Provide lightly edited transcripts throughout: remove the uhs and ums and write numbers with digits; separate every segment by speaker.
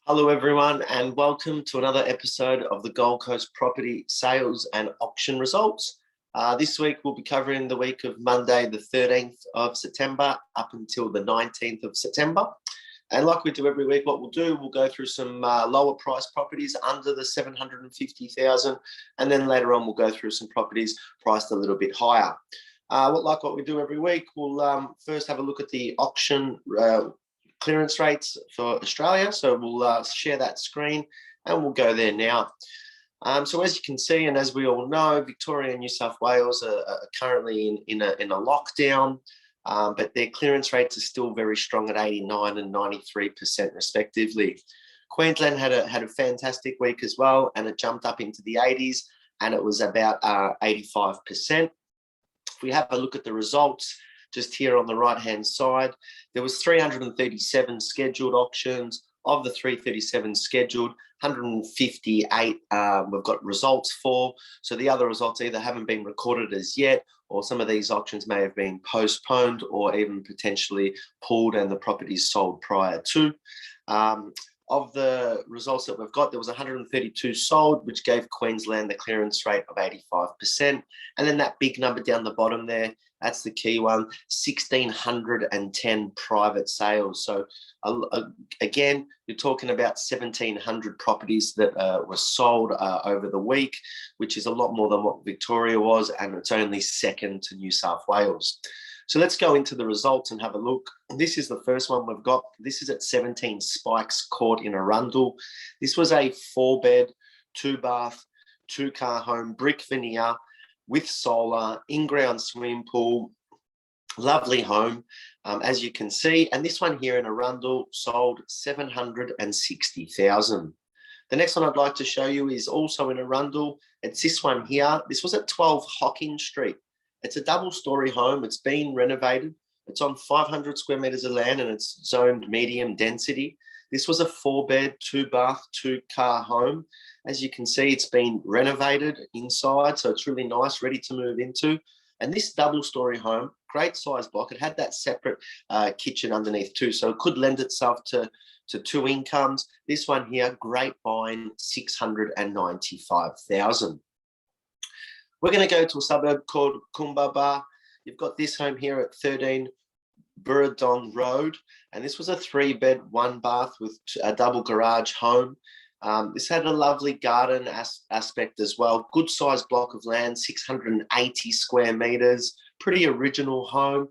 Speaker 1: Hello everyone and welcome to another episode of the Gold Coast Property Sales and Auction Results. This week we'll be covering the week of Monday the 13th of September up until the 19th of September. And like we do every week, what we'll go through some lower price properties under the 750,000, and then later on we'll go through some properties priced a little bit higher. What we do every week, we'll first have a look at the auction clearance rates for Australia. So we'll share that screen and we'll go there now. So as you can see, and as we all know, Victoria and New South Wales are currently in a lockdown, but their clearance rates are still very strong at 89% and 93% respectively. Queensland had a fantastic week as well, and it jumped up into the 80s, and it was about 85%. If we have a look at the results, just here on the right-hand side, there was 337 scheduled auctions. Of the 337 scheduled, 158 we've got results for. So the other results either haven't been recorded as yet, or some of these auctions may have been postponed or even potentially pulled and the properties sold prior to. Of the results that we've got, there was 132 sold, which gave Queensland the clearance rate of 85%. And then that big number down the bottom there, that's the key one, 1,610 private sales. So again, you're talking about 1,700 properties that were sold over the week, which is a lot more than what Victoria was, and it's only second to New South Wales. So let's go into the results and have a look. This is the first one we've got. This is at 17 Spikes Court in Arundel. This was a 4-bed, 2-bath, 2-car home, brick veneer with solar, in-ground swimming pool, lovely home, as you can see. And this one here in Arundel sold 760,000. The next one I'd like to show you is also in Arundel. It's this one here. This was at 12 Hocking Street. It's a double-story home. It's been renovated. It's on 500 square meters of land and it's zoned medium density. This was a 4-bed, 2-bath, 2-car home. As you can see, it's been renovated inside, so it's really nice, ready to move into. And this double-story home, great size block. It had that separate kitchen underneath too, so it could lend itself to 2 incomes. This one here, great buying, 695,000. We're going to go to a suburb called Kumbaba. You've got this home here at 13 Burradong Road, and this was a 3-bed, 1-bath with a double garage home. This had a lovely garden aspect as well. Good sized block of land, 680 square meters, pretty original home.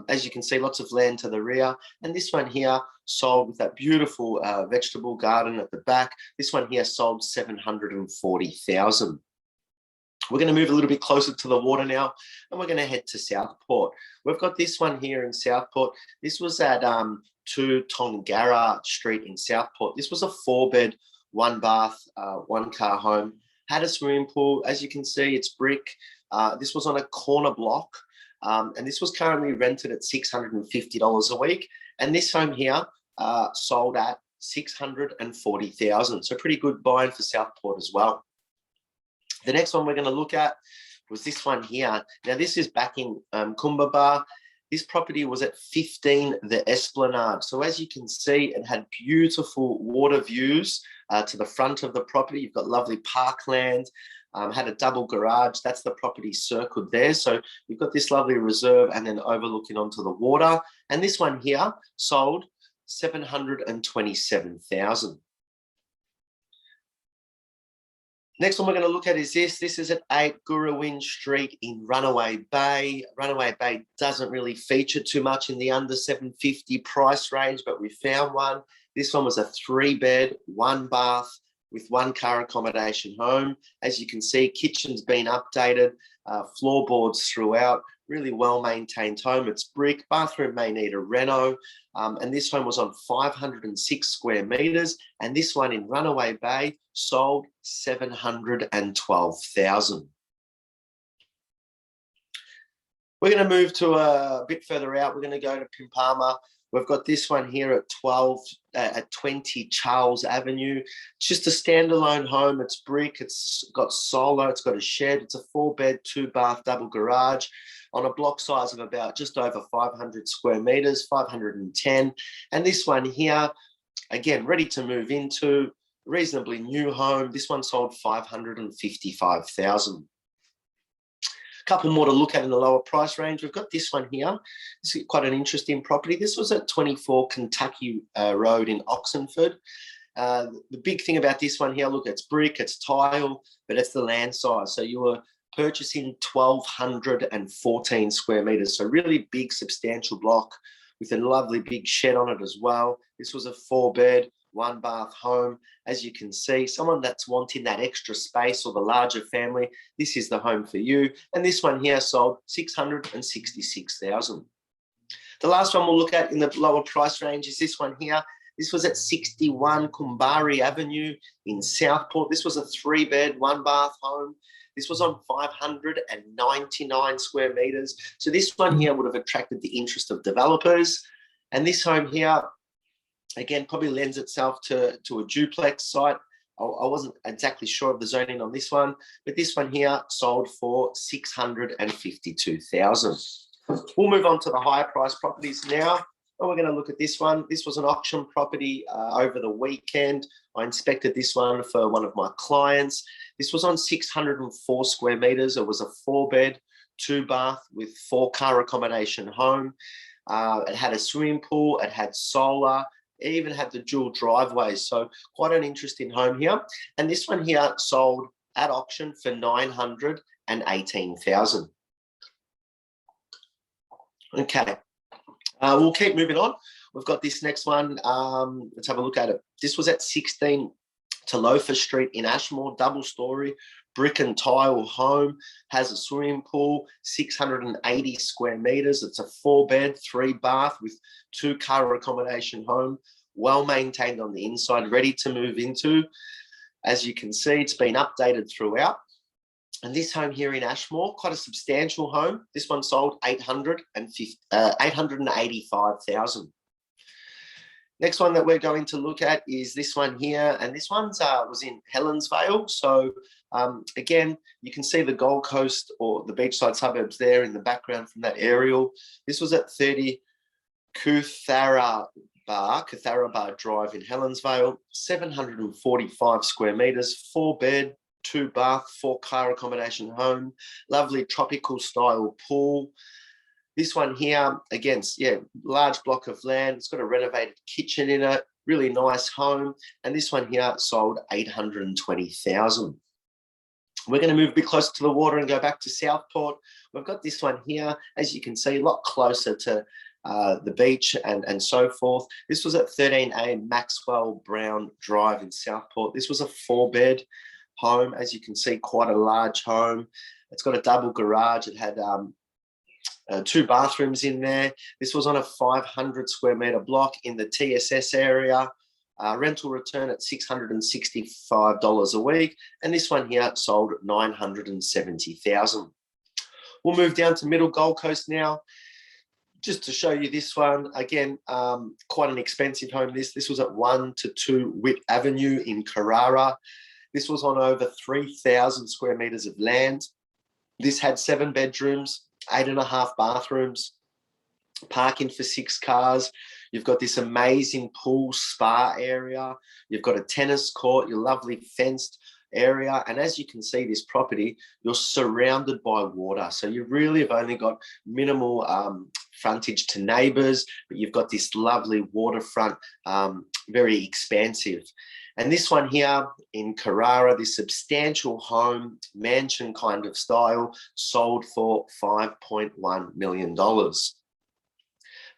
Speaker 1: As you can see, lots of land to the rear. And this one here sold with that beautiful vegetable garden at the back. This one here sold 740,000. We're going to move a little bit closer to the water now, and we're going to head to Southport. We've got this one here in Southport. This was at 2 Tongara Street in Southport. This was a 4-bed, 1-bath, 1-car home. Had a swimming pool. As you can see, it's brick. This was on a corner block, and this was currently rented at $650 a week. And this home here sold at 640,000. So pretty good buying for Southport as well. The next one we're going to look at was this one here. Now, this is back in Kumbaba. This property was at 15 The Esplanade. So as you can see, it had beautiful water views to the front of the property. You've got lovely parkland, had a double garage. That's the property circled there. So you've got this lovely reserve and then overlooking onto the water. And this one here sold 727,000. Next one we're going to look at is this. This is at 8 Gurrawin Street in Runaway Bay. Runaway Bay doesn't really feature too much in the under 750 price range, but we found one. This one was a 3-bed, 1-bath with 1-car accommodation home. As you can see, kitchen's been updated, floorboards throughout. Really well-maintained home. It's brick. Bathroom may need a reno. And this home was on 506 square meters. And this one in Runaway Bay sold 712,000. We're going to move to a bit further out. We're going to go to Pimpama. We've got this one here at 20 Charles Avenue. It's just a standalone home. It's brick. It's got solar. It's got a shed. It's a 4-bed, 2-bath, double garage on a block size of about just over 500 square meters, 510. And this one here, Again, ready to move into, reasonably new home. This one sold 555,000. A couple more to look at in the lower price range. We've got this one here. This is quite an interesting property. This was at 24 Kentucky Road in Oxenford. The big thing about this one here, look, it's brick, it's tile, but it's the land size. So you were purchasing 1,214 square meters. So really big, substantial block with a lovely big shed on it as well. This was a 4-bed, 1-bath home. As you can see, someone that's wanting that extra space or the larger family, this is the home for you. And this one here sold 666,000. The last one we'll look at in the lower price range is this one here. This was at 61 Kumbari Avenue in Southport. This was a 3-bed, 1-bath home. This was on 599 square meters. So this one here would have attracted the interest of developers. And this home here, again, probably lends itself to a duplex site. I wasn't exactly sure of the zoning on this one, but this one here sold for 652,000. We'll move on to the higher price properties now. And we're going to look at this one. This was an auction property over the weekend. I inspected this one for one of my clients. This was on 604 square meters. It was a 4-bed, 2-bath with 4-car accommodation home. It had a swimming pool. It had solar. It even had the dual driveways. So quite an interesting home here. And this one here sold at auction for 918,000. Okay. We'll keep moving on. We've got this next one. Let's have a look at it. This was at 16 Talofa Street in Ashmore, double-story, brick and tile home, has a swimming pool, 680 square meters. It's a 4-bed, 3-bath with 2-car accommodation home, well maintained on the inside, ready to move into. As you can see, it's been updated throughout. And this home here in Ashmore, quite a substantial home. This one sold 885,000. Next one that we're going to look at is this one here, and this one's was in Helensvale. So again, you can see the Gold Coast or the beachside suburbs there in the background from that aerial. This was at 30 Kuthara Bar Drive in Helensvale, 745 square meters, 4-bed, 2-bath, 4-car accommodation home, lovely tropical style pool. This one here, again, yeah, large block of land. It's got a renovated kitchen in it, really nice home. And this one here sold 820,000. We're going to move a bit closer to the water and go back to Southport. We've got this one here, as you can see, a lot closer to the beach and so forth. This was at 13A Maxwell Brown Drive in Southport. This was a 4-bed home. As you can see, quite a large home. It's got a double garage. It had 2 bathrooms in there. This was on a 500 square meter block in the TSS area. Rental return at $665 a week. And this one here sold 970,000. We'll move down to Middle Gold Coast now. Just to show you this one, again, quite an expensive home. This was at 1 to 2 Witt Avenue in Carrara. This was on over 3,000 square meters of land. This had 7 bedrooms, 8.5 bathrooms, parking for 6 cars. You've got this amazing pool spa area. You've got a tennis court, your lovely fenced area. And as you can see, this property, you're surrounded by water. So you really have only got minimal frontage to neighbours, but you've got this lovely waterfront, very expansive. And this one here in Carrara, this substantial home, mansion kind of style, sold for $5.1 million. The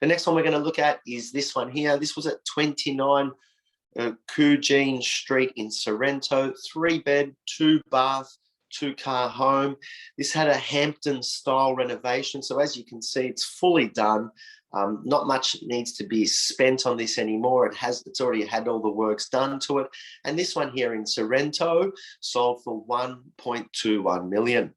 Speaker 1: next one we're going to look at is this one here. This was at 29 Coogeen Street in Sorrento, 3-bed, 2-bath, 2-car home. This had a Hampton-style renovation. So as you can see, it's fully done. Not much needs to be spent on this anymore. It's already had all the works done to it. And this one here in Sorrento sold for $1.21 million.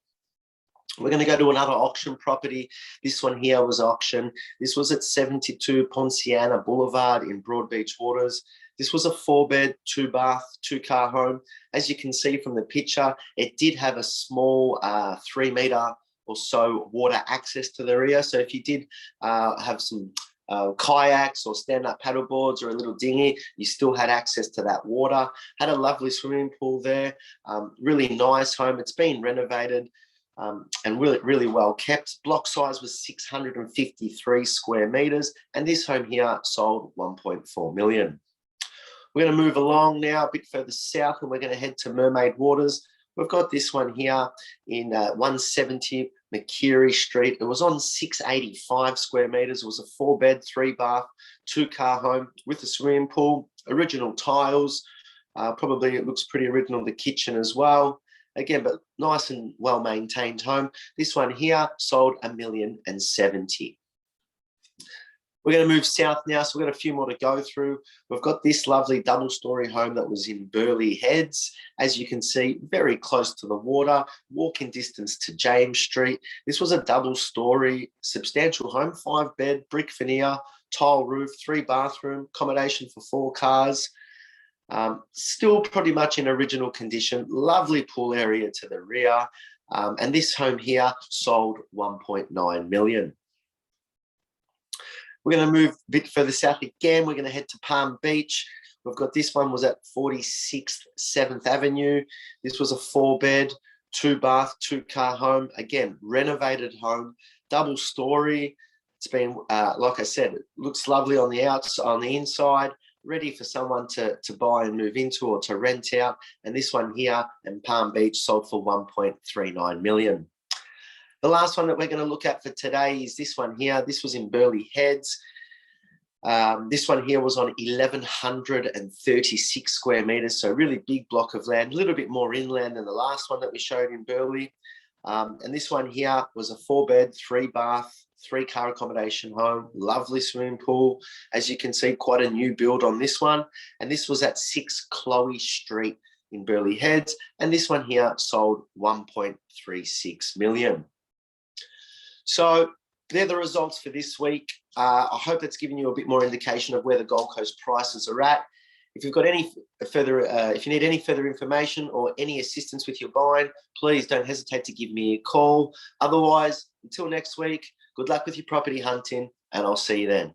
Speaker 1: We're going to go to another auction property. This one here was auction. This was at 72 Ponciana Boulevard in Broadbeach Waters. This was a 4-bed, 2-bath, 2-car home. As you can see from the picture, it did have a small 3-meter or so water access to the rear. So if you did have some kayaks or stand-up paddle boards or a little dinghy, you still had access to that water. Had a lovely swimming pool there. Really nice home. It's been renovated and really, really well kept. Block size was 653 square metres, and this home here sold 1.4 million. We're going to move along now a bit further south, and we're going to head to Mermaid Waters. We've got this one here in 170 Mercury Street. It was on 685 square metres. It was a 4-bed, 3-bath, 2-car home with a swimming pool, original tiles. Probably it looks pretty original, the kitchen as well. Again, but nice and well-maintained home. This one here sold 1,070,000. We're going to move south now, so we've got a few more to go through. We've got this lovely double-storey home that was in Burleigh Heads. As you can see, very close to the water, walking distance to James Street. This was a double-storey, substantial home, 5-bed, brick veneer, tile roof, 3-bathroom, accommodation for 4 cars. Still pretty much in original condition. Lovely pool area to the rear. And this home here sold 1.9 million. We're going to move a bit further south again. We're going to head to Palm Beach. We've got this one was at 46th 7th Avenue. This was a 4-bed, 2-bath, 2-car home. Again, renovated home, double-storey. It's been, like I said, it looks lovely on the outside, on the inside, ready for someone to buy and move into or to rent out. And this one here in Palm Beach sold for 1.39 million. The last one that we're going to look at for today is this one here. This was in Burleigh Heads. This one here was on 1,136 square metres, so a really big block of land, a little bit more inland than the last one that we showed in Burleigh. And this one here was a 4-bed, 3-bath, 3-car accommodation home, lovely swimming pool. As you can see, quite a new build on this one. And this was at 6 Chloe Street in Burleigh Heads. And this one here sold 1.36 million. So they're the results for this week. I hope that's given you a bit more indication of where the Gold Coast prices are at. If you've got any further, if you need any further information or any assistance with your buying, please don't hesitate to give me a call. Otherwise, until next week, good luck with your property hunting, and I'll see you then.